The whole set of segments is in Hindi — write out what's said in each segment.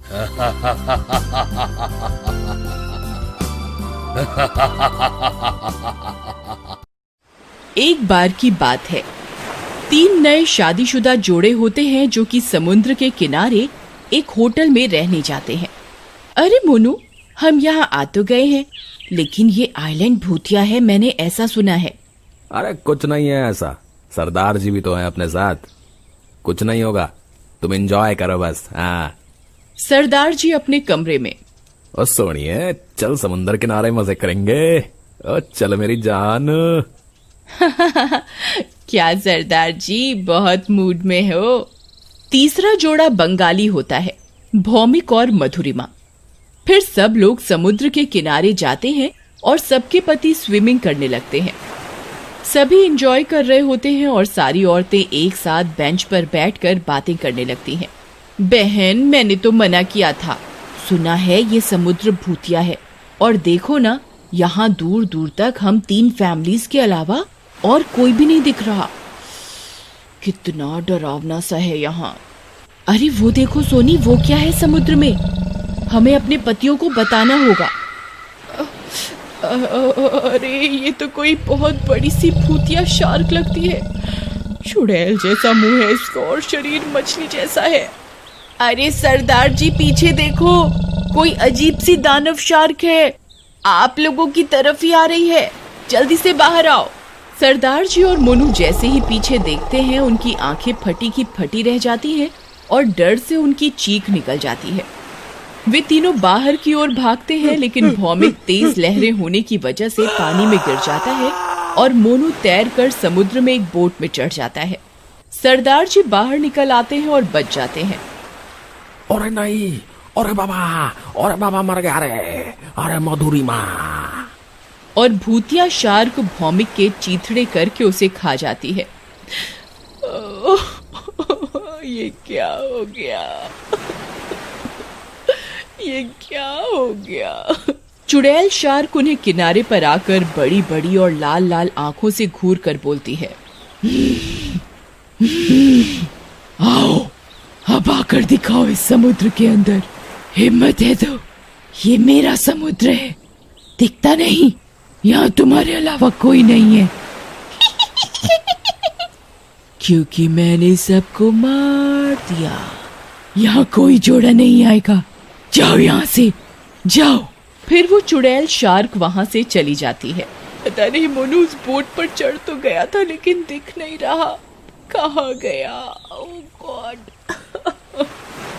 एक बार की बात है, 3 नए शादीशुदा जोड़े होते हैं जो कि समुद्र के किनारे एक होटल में रहने जाते हैं। अरे मोनू, हम यहाँ आ तो गए हैं, लेकिन ये आइलैंड भूतिया है, मैंने ऐसा सुना है। अरे कुछ नहीं है ऐसा, सरदार जी भी तो हैं अपने साथ, कुछ नहीं होगा, तुम एंजॉय करो बस। हाँ। सरदार जी अपने कमरे में। ओ सोनिए, चल समुद्र किनारे मजे करेंगे। ओ चल मेरी जान। क्या सरदार जी बहुत मूड में हो। तीसरा जोड़ा बंगाली होता है, भौमिक और मधुरिमा। फिर सब लोग समुद्र के किनारे जाते हैं और सबके पति स्विमिंग करने लगते हैं। सभी एंजॉय कर रहे होते हैं और सारी औरतें एक साथ बेंच पर बैठकर बातें करने लगती हैं। बहन, मैंने तो मना किया था, सुना है ये समुद्र भूतिया है, और देखो ना, यहाँ दूर दूर तक हम 3 फैमिलीज के अलावा और कोई भी नहीं दिख रहा। कितना डरावना सा है यहाँ। अरे वो देखो सोनी, वो क्या है समुद्र में, हमें अपने पतियों को बताना होगा। अरे ये तो कोई बहुत बड़ी सी भूतिया शार्क लगती है। चुड़ैल जैसा मुंह है इसका और शरीर मछली जैसा है। अरे सरदार जी पीछे देखो, कोई अजीब सी दानव शार्क है, आप लोगों की तरफ ही आ रही है, जल्दी से बाहर आओ। सरदार जी और मोनू जैसे ही पीछे देखते हैं, उनकी आंखें फटी की फटी रह जाती हैं और डर से उनकी चीख निकल जाती है। वे तीनों बाहर की ओर भागते हैं, लेकिन भौमिक तेज लहरें होने की वजह से पानी में गिर जाता है और मोनू तैरकर समुद्र में एक बोट में चढ़ जाता है। सरदार जी बाहर निकल आते हैं और बच जाते हैं। अरे नहीं, अरे बाबा मर गया रे, अरे मधुरिमा। और भूतिया शार्क भौमिक के चीथड़े करके उसे खा जाती है। ये क्या हो गया, ये क्या हो गया। चुड़ैल शार्क उन्हें किनारे पर आकर बड़ी बड़ी और लाल लाल आंखों से घूर कर बोलती है, आओ अब आकर दिखाओ इस समुद्र के अंदर, हिम्मत है तो, ये मेरा समुद्र है, दिखता नहीं, यहाँ तुम्हारे अलावा कोई नहीं है। क्योंकि मैंने सबको मार दिया, यहाँ कोई जोड़ा नहीं आएगा, जाओ यहाँ से, जाओ। फिर वो चुड़ैल शार्क वहाँ से चली जाती है। पता नहीं मोनू उस बोट पर चढ़ तो गया था, लेकिन दिख नहीं रहा, कहाँ गया। ओह गॉड।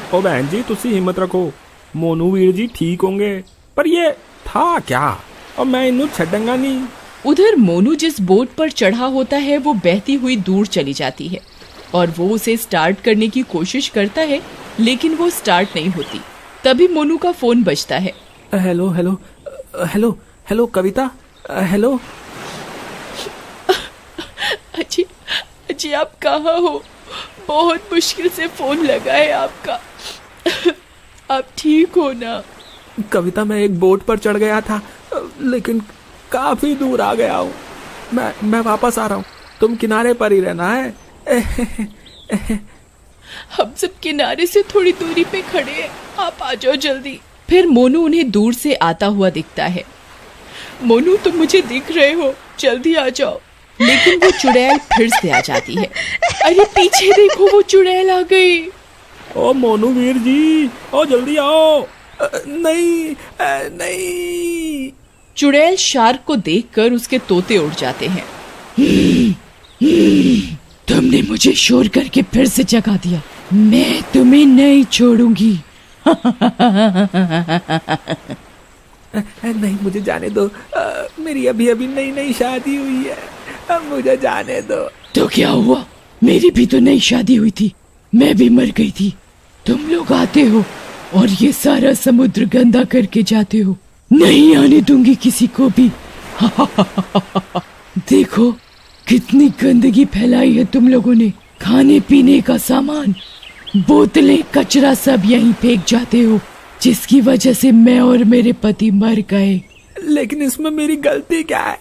ओ बहन जी, तुसी हिम्मत रखो, मोनू वीर जी ठीक होंगे, पर ये था क्या, और मैं इन्हें छड़ूंगा नहीं। उधर मोनू जिस बोट पर चढ़ा होता है वो बहती हुई दूर चली जाती है और वो उसे स्टार्ट करने की कोशिश करता है, लेकिन वो स्टार्ट नहीं होती। तभी मोनू का फोन बजता है। हेलो हेलो हेलो हेलो कविता, हेलो। अजी आप कहाँ हो, बहुत मुश्किल से फोन लगा है आपका, आप ठीक हो ना। कविता, मैं एक बोट पर चढ़ गया था, लेकिन काफी दूर आ गया हूँ, मैं वापस आ रहा हूँ, तुम किनारे पर ही रहना है। हम सब किनारे से थोड़ी दूरी पे खड़े हैं, आप आ जाओ जल्दी। फिर मोनू उन्हें दूर से आता हुआ दिखता है। मोनू तुम मुझे दिख रहे हो, जल्दी आ जाओ। लेकिन वो चुड़ैल फिर से आ जाती है। अरे पीछे देखो, वो चुड़ैल आ गई। ओ मोनू वीर जी, ओ जल्दी आओ। नहीं नहीं। चुड़ैल शार्क को देखकर उसके तोते उड़ जाते हैं। तुमने मुझे शोर करके फिर से जगा दिया, मैं तुम्हें नहीं छोड़ूंगी। नहीं, मुझे जाने दो, मेरी अभी अभी नई नई शादी हुई है, अब मुझे जाने दो। तो क्या हुआ, मेरी भी तो नई शादी हुई थी, मैं भी मर गई थी। तुम लोग आते हो और ये सारा समुद्र गंदा करके जाते हो, नहीं आने दूंगी किसी को भी। देखो कितनी गंदगी फैलाई है तुम लोगों ने, खाने पीने का सामान, बोतलें, कचरा सब यहीं फेंक जाते हो, जिसकी वजह से मैं और मेरे पति मर गए। लेकिन इसमें मेरी गलती क्या है,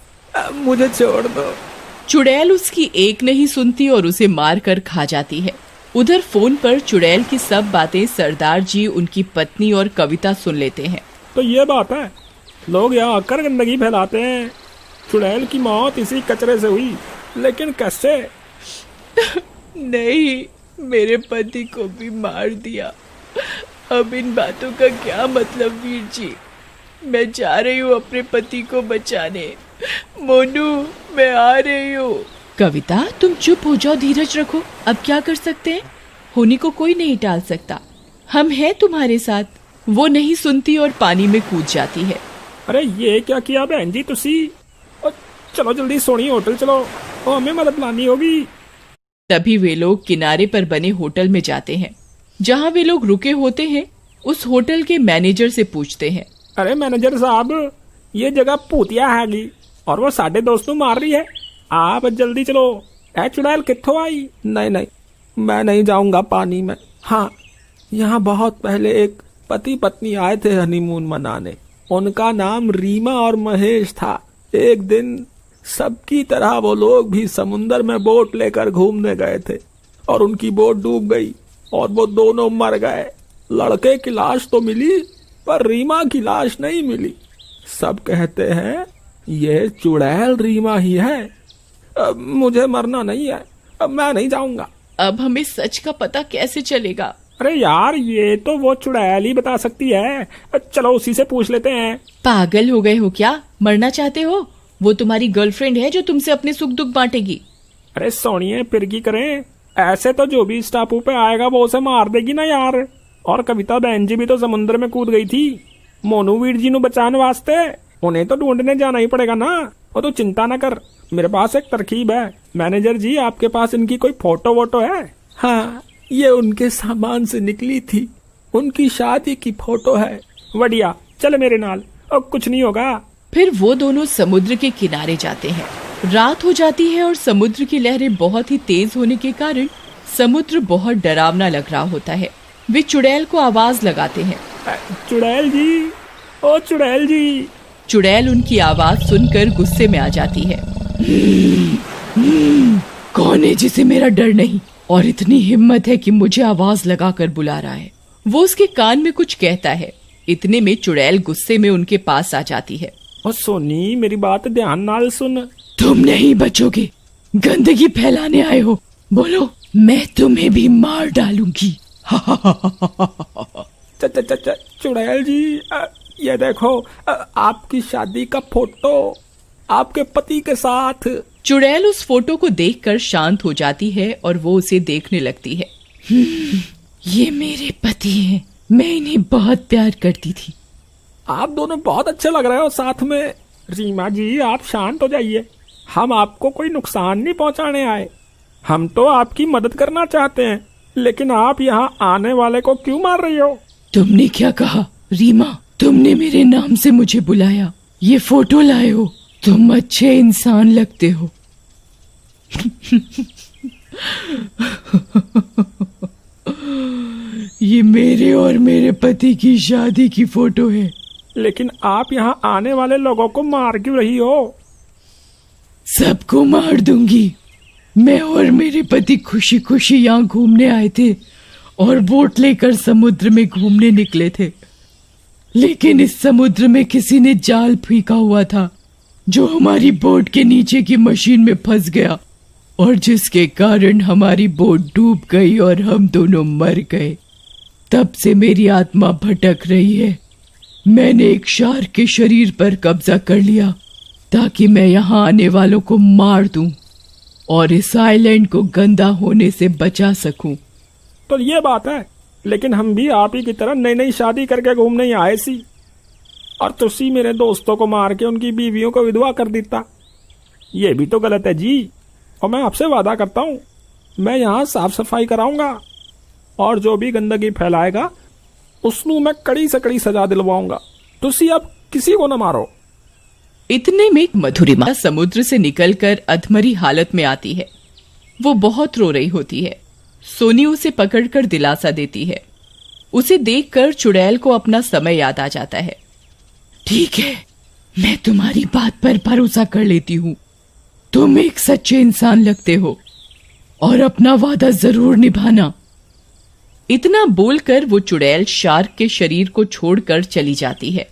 मुझे छोड़ दो। चुड़ैल उसकी एक नहीं सुनती और उसे मार कर खा जाती है। उधर फोन पर चुड़ैल की सब बातें सरदार जी, उनकी पत्नी और कविता सुन लेते हैं। तो ये बात है, लोग यहाँ आकर गंदगी फैलाते हैं। चुड़ैल की मौत इसी कचरे से हुई, लेकिन कैसे? नहीं, मेरे पति को भी मार दिया। अब इन बातों का क्या मतलब वीर जी? मैं जा रही हूँ अपने पति को बचाने। मोनू, मैं आ रही हूँ। कविता, तुम चुप हो जाओ, धीरज रखो। अब क्या कर सकते हैं? होनी को कोई नहीं टाल सकता। हम हैं तुम्हारे साथ। वो नहीं सुनती और पानी में कूद जाती है। अरे ये क्या किया बहन जी तुसी? चलो जल्दी सोनी होटल चलो, और हमें मदद लानी होगी। तभी वे लोग किनारे पर बने होटल में जाते हैं। जहाँ वे लोग रुके होते हैं, उस होटल के मैनेजर से पूछते हैं। अरे मैनेजर साहब, ये जगह भूतिया हैगी और वो साढ़े दोस्त मार रही है, आप जल्दी चलो। ऐ चुड़ैल कित्थों आई? नहीं नहीं, मैं नहीं जाऊंगा पानी में। हाँ, यहाँ बहुत पहले एक पति पत्नी आए थे हनीमून मनाने। उनका नाम रीमा और महेश था। एक दिन सबकी तरह वो लोग भी समुन्दर में बोट लेकर घूमने गए थे और उनकी बोट डूब गई और वो दोनों मर गए। लड़के की लाश तो मिली, पर रीमा की लाश नहीं मिली। सब कहते हैं ये चुड़ैल रीमा ही है। अब मुझे मरना नहीं है, अब मैं नहीं जाऊंगा। अब हमें सच का पता कैसे चलेगा? अरे यार, ये तो वो चुड़ैल ही बता सकती है। चलो उसी से पूछ लेते हैं। पागल हो गए हो क्या? मरना चाहते हो? वो तुम्हारी गर्लफ्रेंड है जो तुमसे अपने सुख दुख बांटेगी। अरे सोनिए, फिर की करें? ऐसे तो जो भी इस टापू पे आएगा वो उसे मार देगी ना यार। और कविता बहन जी भी तो समुद्र में कूद गई थी मोनू वीर जी नु बचाने वास्ते। उन्हें तो ढूंढने जाना ही पड़ेगा ना। वो तो चिंता न कर, मेरे पास एक तरकीब है। मैनेजर जी, आपके पास इनकी कोई फोटो वोटो है? हाँ, ये उनके सामान से निकली थी। उनकी शादी की फोटो है। बढ़िया, चल मेरे नाल, अब कुछ नहीं होगा। फिर वो दोनों समुद्र के किनारे जाते हैं। रात हो जाती है और समुद्र की लहरें बहुत ही तेज होने के कारण समुद्र बहुत डरावना लग रहा होता है। वे चुड़ैल को आवाज लगाते हैं। चुड़ैल जी, ओ चुड़ैल जी। चुड़ैल उनकी आवाज सुनकर गुस्से में आ जाती है। कौन है जिसे मेरा डर नहीं और इतनी हिम्मत है कि मुझे आवाज लगाकर बुला रहा है? वो उसके कान में कुछ कहता है। इतने में चुड़ैल गुस्से में उनके पास आ जाती है। और सोनी, मेरी बात ध्यान नाल सुन। तुम नहीं बचोगे, गंदगी फैलाने आए हो। बोलो, मैं तुम्हें भी मार डालूंगी। चुड़ैल जी, ये देखो, आपकी शादी का फोटो आपके पति के साथ। चुड़ैल उस फोटो को देखकर शांत हो जाती है और वो उसे देखने लगती है। ये मेरे पति हैं, मैं इन्हें बहुत प्यार करती थी। आप दोनों बहुत अच्छे लग रहे हो साथ में। रीमा जी, आप शांत हो जाइए। हम आपको कोई नुकसान नहीं पहुंचाने आए, हम तो आपकी मदद करना चाहते हैं। लेकिन आप यहाँ आने वाले को क्यों मार रही हो? तुमने क्या कहा रीमा? तुमने मेरे नाम से मुझे बुलाया, ये फोटो लाए हो। तुम अच्छे इंसान लगते हो। ये मेरे और मेरे पति की शादी की फोटो है। लेकिन आप यहाँ आने वाले लोगों को मार क्यों रही हो? सबको मार दूंगी। मैं और मेरे पति खुशी खुशी यहाँ घूमने आए थे और बोट लेकर समुद्र में घूमने निकले थे। लेकिन इस समुद्र में किसी ने जाल फेंका हुआ था जो हमारी बोट के नीचे की मशीन में फंस गया और जिसके कारण हमारी बोट डूब गई और हम दोनों मर गए। तब से मेरी आत्मा भटक रही है। मैंने एक शार्क के शरीर पर कब्जा कर लिया ताकि मैं यहाँ आने वालों को मार दूं और इस आइलैंड को गंदा होने से बचा सकूं। तो ये बात है, लेकिन हम भी आप ही की तरह नई नई शादी करके घूमने ही आए सी, और तुसी मेरे दोस्तों को मार के उनकी बीवियों को विधवा कर देता। ये भी तो गलत है जी। और मैं आपसे वादा करता हूँ, मैं यहाँ साफ सफाई कराऊंगा और जो भी गंदगी फैलाएगा उसनू मैं कड़ी से कड़ी सजा दिलवाऊंगा। तुसी अब किसी को न मारो। इतने में मधुरिमा समुद्र से निकलकर अधमरी हालत में आती है। वो बहुत रो रही होती है। सोनी उसे पकड़कर दिलासा देती है। उसे देखकर चुड़ैल को अपना समय याद आ जाता है। ठीक है, मैं तुम्हारी बात पर भरोसा कर लेती हूँ। तुम एक सच्चे इंसान लगते हो और अपना वादा जरूर निभाना। इतना बोलकर वो चुड़ैल शार्क के शरीर को छोड़कर चली जाती है।